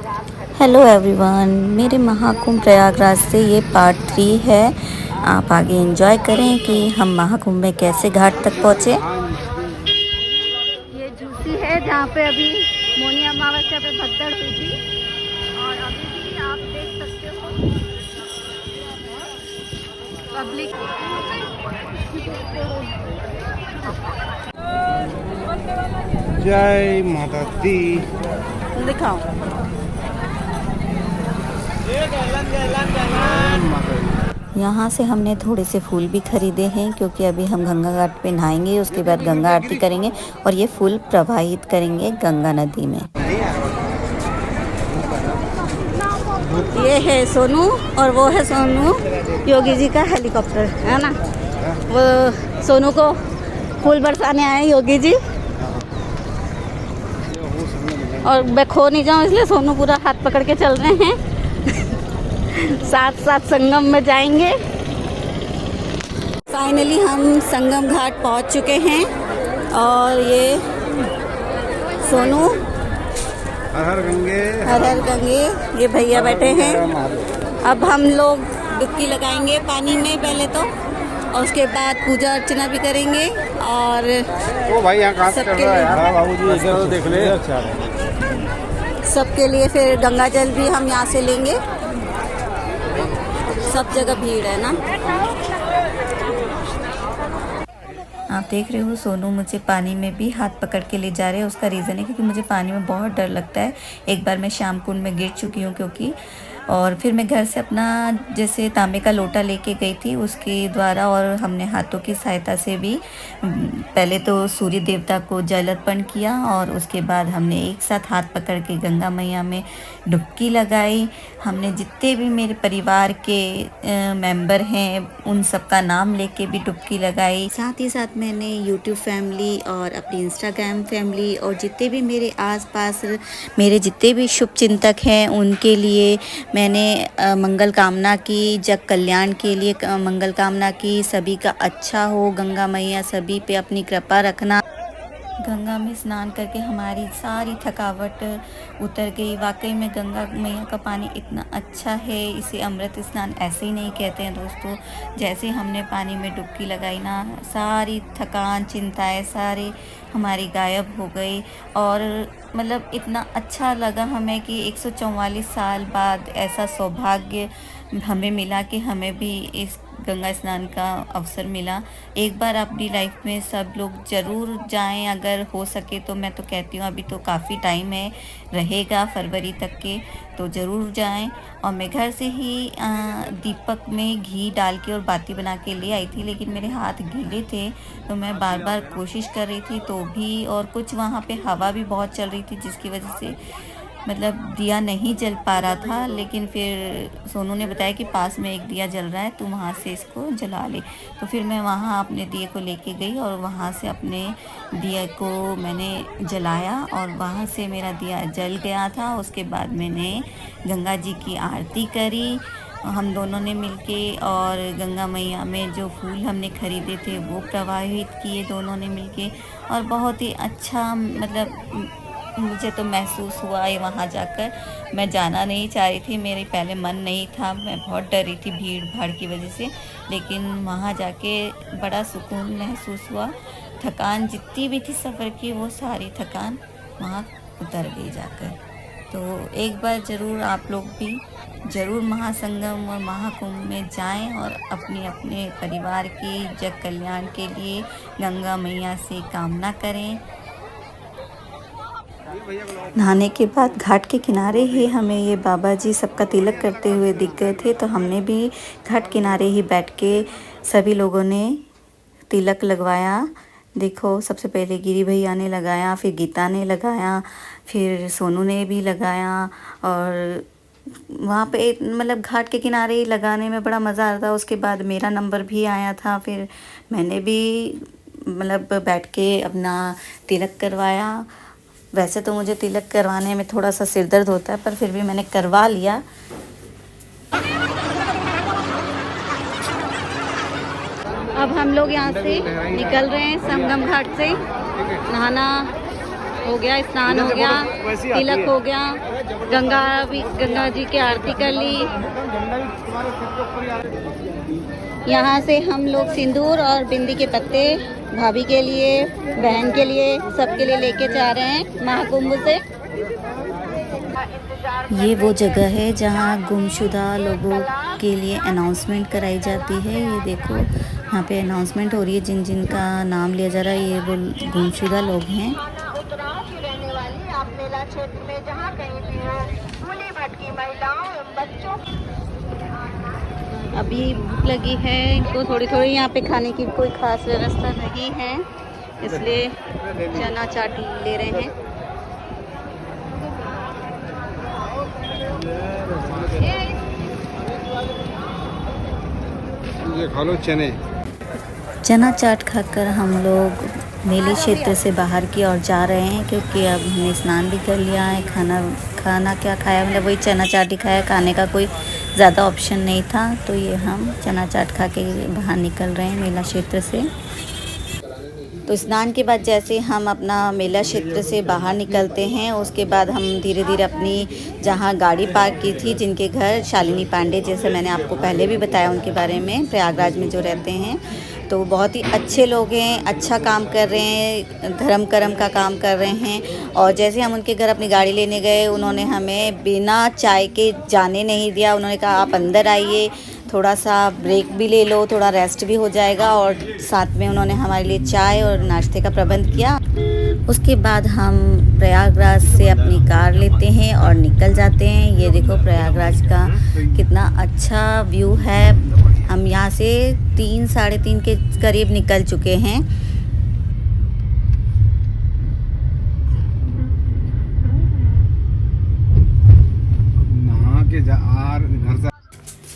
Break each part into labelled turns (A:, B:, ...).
A: Hello everyone, मेरे महाकुंभ प्रयागराज से ये पार्ट 3 है। आप आगे एंजॉय करें कि हम महाकुंभ में कैसे घाट तक पहुँचे।
B: ये झूसी है जहाँ पे अभी मौनी अमावस्या पे भगदड़ हुई थी और अभी भी आप देख सकते हो पब्लिक।
C: जय माता दी।
B: दिखाओ।
A: यहाँ से हमने थोड़े से फूल भी खरीदे हैं क्योंकि अभी हम गंगा घाट पे नहाएंगे, उसके बाद गंगा आरती करेंगे और ये फूल प्रवाहित करेंगे गंगा नदी में।
B: ये है सोनू और वो है सोनू योगी जी का हेलीकॉप्टर है ना। वो सोनू को फूल बरसाने आए योगी जी और मैं खो नहीं जाऊँ इसलिए सोनू पूरा हाथ पकड़ के चल रहे हैं। साथ साथ संगम में जाएंगे। फाइनली हम संगम घाट पहुंच चुके हैं और ये सोनू
C: हर हर गंगे
A: हर हर गंगे ये भैया बैठे हैं। अब हम लोग डुबकी लगाएंगे पानी में पहले तो, और उसके बाद पूजा अर्चना भी करेंगे। और
C: ओ भाई यहाँ कहाँ से कर रहा है यार बाबूजी, इधर तो देख ले।
A: सबके लिए फिर गंगा जल भी हम यहाँ से लेंगे। सब जगह भीड़ है ना। आप देख रहे हो सोनू मुझे पानी में भी हाथ पकड़ के ले जा रहे हैं। उसका रीज़न है क्योंकि मुझे पानी में बहुत डर लगता है। एक बार मैं शाम कुंड में गिर चुकी हूँ क्योंकि, और फिर मैं घर से अपना जैसे तांबे का लोटा लेके गई थी उसके द्वारा, और हमने हाथों की सहायता से भी पहले तो सूर्य देवता को जल अर्पण किया और उसके बाद हमने एक साथ हाथ पकड़ के गंगा मैया में डुबकी लगाई। हमने जितने भी मेरे परिवार के मेंबर हैं उन सब का नाम लेके भी डुबकी लगाई। साथ ही साथ मैंने यूट्यूब फैमिली और अपनी इंस्टाग्राम फैमिली और जितने भी मेरे आसपास मेरे जितने भी शुभ चिंतक हैं उनके लिए मैंने मंगल कामना की, जग कल्याण के लिए मंगल कामना की। सभी का अच्छा हो, गंगा मैया सभी पे अपनी कृपा रखना। गंगा में स्नान करके हमारी सारी थकावट उतर गई। वाकई में गंगा मैया का पानी इतना अच्छा है, इसे अमृत स्नान ऐसे ही नहीं कहते हैं दोस्तों। जैसे हमने पानी में डुबकी लगाई ना, सारी थकान चिंताएं सारी हमारी गायब हो गई। और मतलब इतना अच्छा लगा हमें कि 144 साल बाद ऐसा सौभाग्य हमें मिला कि हमें भी इस गंगा स्नान का अवसर मिला। एक बार अपनी लाइफ में सब लोग ज़रूर जाएं, अगर हो सके तो। मैं तो कहती हूँ अभी तो काफ़ी टाइम है, रहेगा फरवरी तक के, तो ज़रूर जाएं। और मैं घर से ही दीपक में घी डाल के और बाती बना के ले आई थी, लेकिन मेरे हाथ गीले थे तो मैं बार बार कोशिश कर रही थी तो भी, और कुछ वहाँ पे हवा भी बहुत चल रही थी जिसकी वजह से मतलब दिया नहीं जल पा रहा था। लेकिन फिर सोनू ने बताया कि पास में एक दिया जल रहा है, तो वहाँ से इसको जला ले। तो फिर मैं वहाँ अपने दिए को लेके गई और वहाँ से अपने दिया को मैंने जलाया और वहाँ से मेरा दिया जल गया था। उसके बाद मैंने गंगा जी की आरती करी हम दोनों ने मिलके, और गंगा मैया में जो फूल हमने खरीदे थे वो प्रवाहित किए दोनों ने मिलके। और बहुत ही अच्छा मतलब मुझे तो महसूस हुआ है वहाँ जाकर। मैं जाना नहीं चाह रही थी, मेरे पहले मन नहीं था, मैं बहुत डर रही थी भीड़ भाड़ की वजह से, लेकिन वहाँ जाके बड़ा सुकून महसूस हुआ। थकान जितनी भी थी सफ़र की वो सारी थकान वहाँ उतर गई जाकर। तो एक बार ज़रूर आप लोग भी ज़रूर महासंगम और महाकुंभ में जाएं और अपने अपने परिवार की जग कल्याण के लिए गंगा मैया से कामना करें। नहाने के बाद घाट के किनारे ही हमें ये बाबा जी सबका तिलक करते हुए दिख गए थे, तो हमने भी घाट किनारे ही बैठ के सभी लोगों ने तिलक लगवाया। देखो सबसे पहले गिरी भैया ने लगाया, फिर गीता ने लगाया, फिर सोनू ने भी लगाया। और वहाँ पे मतलब घाट के किनारे ही लगाने में बड़ा मज़ा आता था। उसके बाद मेरा नंबर भी आया था, फिर मैंने भी मतलब बैठ के अपना तिलक करवाया। वैसे तो मुझे तिलक करवाने में थोड़ा सा सिर दर्द होता है, पर फिर भी मैंने करवा लिया।
B: अब हम लोग यहाँ से निकल रहे हैं संगम घाट से। नहाना हो गया, स्नान हो गया, तिलक हो गया, गंगा जी की आरती कर ली। यहाँ से हम लोग सिंदूर और बिंदी के पत्ते भाभी के लिए, बहन के लिए, सबके लिए लेके जा रहे हैं महाकुंभ से।
A: ये वो जगह है जहाँ गुमशुदा लोगों के लिए अनाउंसमेंट कराई जाती है। ये देखो यहाँ पे अनाउंसमेंट हो रही है, जिन जिन का नाम लिया जा रहा है ये वो गुमशुदा लोग हैं।
D: आप मेला क्षेत्र में जहाँ कहीं भी हो, भूली भटकी महिलाओं एवं बच्चों।
B: अभी भूख लगी है इनको थोड़ी थोड़ी। यहाँ पे खाने की कोई खास व्यवस्था नहीं है, इसलिए चना चाट ले रहे हैं।
C: ये खा लो चने।
A: चना चाट खाकर हम लोग मेले क्षेत्र से बाहर की ओर जा रहे हैं, क्योंकि अब हमने स्नान भी कर लिया है। खाना क्या खाया, मतलब वही चना चाट ही खाया, खाने का कोई ज़्यादा ऑप्शन नहीं था। तो ये हम चना चाट खा के बाहर निकल रहे हैं मेला क्षेत्र से। तो स्नान के बाद जैसे हम अपना मेला क्षेत्र से बाहर निकलते हैं, उसके बाद हम धीरे धीरे अपनी जहाँ गाड़ी पार्क की थी, जिनके घर शालिनी पांडे, जैसे मैंने आपको पहले भी बताया उनके बारे में, प्रयागराज में जो रहते हैं, तो बहुत ही अच्छे लोग हैं, अच्छा काम कर रहे हैं, धर्म कर्म का काम कर रहे हैं। और जैसे हम उनके घर अपनी गाड़ी लेने गए, उन्होंने हमें बिना चाय के जाने नहीं दिया। उन्होंने कहा आप अंदर आइए, थोड़ा सा ब्रेक भी ले लो, थोड़ा रेस्ट भी हो जाएगा। और साथ में उन्होंने हमारे लिए चाय और नाश्ते का प्रबंध किया। उसके बाद हम प्रयागराज से अपनी कार लेते हैं और निकल जाते हैं। ये देखो प्रयागराज का कितना अच्छा व्यू है। हम यहाँ से 3 साढ़े 3 के करीब निकल चुके हैं।
C: नहा के घर से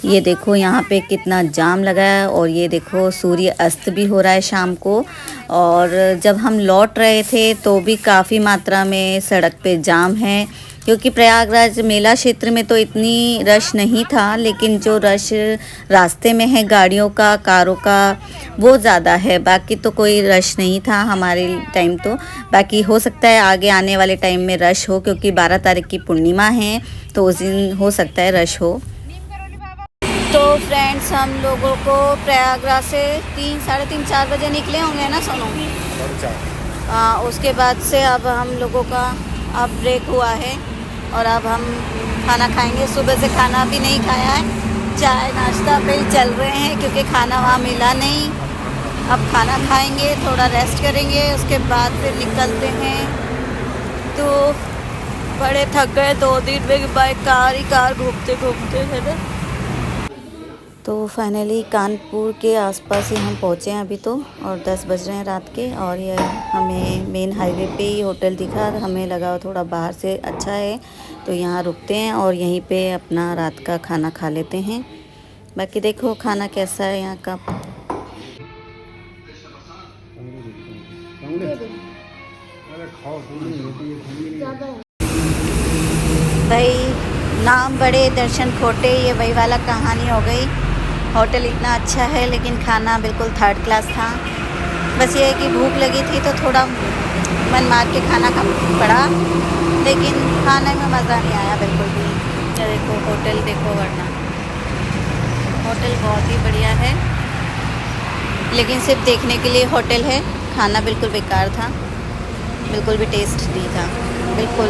A: ये देखो यहाँ पे कितना जाम लगा है, और ये देखो सूर्य अस्त भी हो रहा है शाम को। और जब हम लौट रहे थे तो भी काफ़ी मात्रा में सड़क पे जाम है, क्योंकि प्रयागराज मेला क्षेत्र में तो इतनी रश नहीं था, लेकिन जो रश रास्ते में है गाड़ियों का, कारों का, वो ज़्यादा है। बाकी तो कोई रश नहीं था हमारे टाइम तो। बाकी हो सकता है आगे आने वाले टाइम में रश हो, क्योंकि 12 तारीख की पूर्णिमा है, तो उस दिन हो सकता है रश हो। तो फ्रेंड्स, हम लोगों को प्रयागराज से 3 साढ़े 3 4 बजे निकले होंगे ना सोनू? उसके बाद से अब हम लोगों का अब ब्रेक हुआ है और अब हम खाना खाएंगे। सुबह से खाना भी नहीं खाया है, चाय नाश्ता पे ही चल रहे हैं, क्योंकि खाना वहाँ मिला नहीं। अब खाना खाएंगे, थोड़ा रेस्ट करेंगे, उसके बाद फिर निकलते हैं। तो बड़े थक गए 2 दिन में बाइक कार घूमते घूमते, है ना। तो फाइनली कानपुर के आसपास ही हम पहुँचे हैं अभी तो, और 10 बज रहे हैं रात के। और ये हमें मेन हाईवे पे ही होटल दिखा, हमें लगा थोड़ा बाहर से अच्छा है, तो यहाँ रुकते हैं और यहीं पे अपना रात का खाना खा लेते हैं। बाकी देखो खाना कैसा है यहाँ का। भाई नाम बड़े दर्शन खोटे, ये वही वाला कहानी हो गई। होटल इतना अच्छा है, लेकिन खाना बिल्कुल 3rd क्लास था। बस ये है कि भूख लगी थी तो थोड़ा मन मार के खाना कम पड़ा, लेकिन खाने में मज़ा नहीं आया बिल्कुल भी। ये देखो होटल देखो, वरना होटल बहुत ही बढ़िया है, लेकिन सिर्फ देखने के लिए होटल है। खाना बिल्कुल बेकार था, बिल्कुल भी टेस्ट नहीं था बिल्कुल।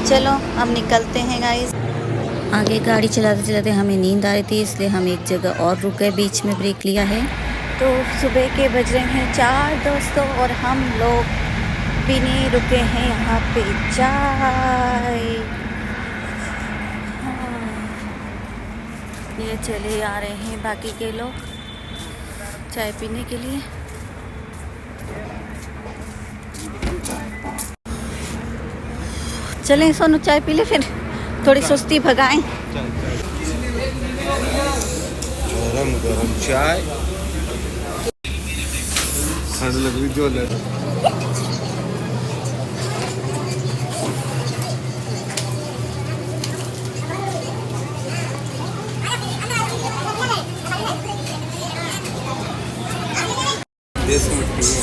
A: चलो अब निकलते हैं गाइस। आगे गाड़ी चलाते चलाते हमें नींद आ रही थी, इसलिए हम एक जगह और रुक गए, बीच में ब्रेक लिया है। तो सुबह के बज रहे हैं 4 दोस्तों, और हम लोग पीने रुके हैं यहाँ पे चाय। ये चले आ रहे हैं बाकी के लोग चाय पीने के लिए। चलें सोनू, चाय पी ले, फिर थोड़ी सुस्ती भगाएं।
C: गरम गरम चाय, ठंड लग रही जो लग।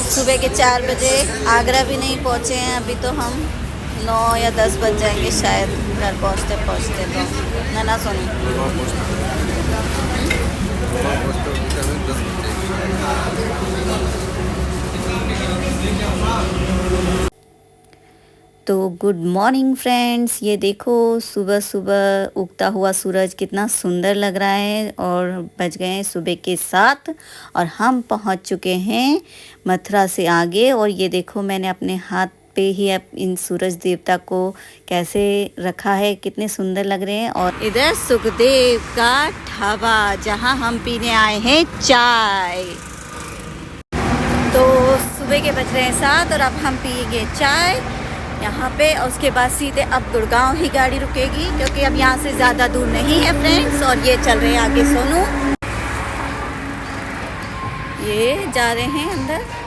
A: सुबह के 4 बजे, आगरा भी नहीं पहुंचे हैं अभी तो हम,
B: 9 या 10 बज जाएंगे शायद घर पहुंचते पहुंचते तो ना सोनी।
A: तो गुड मॉर्निंग फ्रेंड्स, ये देखो सुबह सुबह उगता हुआ सूरज कितना सुंदर लग रहा है और बज गए हैं सुबह के 7 और हम पहुंच चुके हैं मथुरा से आगे। और ये देखो मैंने अपने हाथ पे ही अब इन सूरज देवता को कैसे रखा है, कितने सुंदर लग रहे हैं। और
B: इधर सुखदेव का ढाबा जहां हम पीने आए हैं चाय।
A: तो सुबह के बज रहे हैं 7 और अब हम पिएंगे चाय यहाँ पे। और उसके बाद सीधे अब गुड़गांव ही गाड़ी रुकेगी क्योंकि अब यहाँ से ज़्यादा दूर नहीं है फ्रेंड्स। और ये चल रहे हैं आगे सोनू, ये जा रहे हैं अंदर।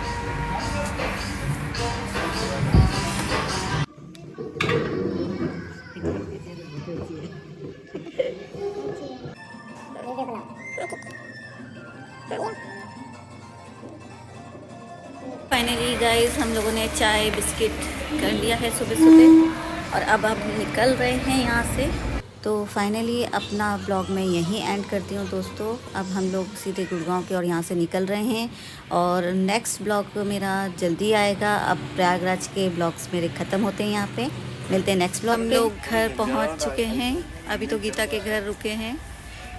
A: फाइनली गाइस हम लोगों ने चाय बिस्किट कर लिया है सुबह सुबह और अब हम निकल रहे हैं यहाँ से। तो फाइनली अपना ब्लॉग मैं यहीं एंड करती हूँ दोस्तों। अब हम लोग सीधे गुड़गांव के और यहाँ से निकल रहे हैं और नेक्स्ट ब्लॉग मेरा जल्दी आएगा। अब प्रयागराज के ब्लॉग्स मेरे ख़त्म होते हैं यहाँ पे। मिलते हैं नेक्स्ट ब्लॉग। हम लोग घर पहुँच चुके हैं, अभी तो गीता के घर रुके हैं।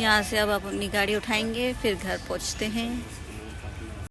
A: यहाँ से अब अपनी गाड़ी उठाएंगे फिर घर पहुँचते हैं।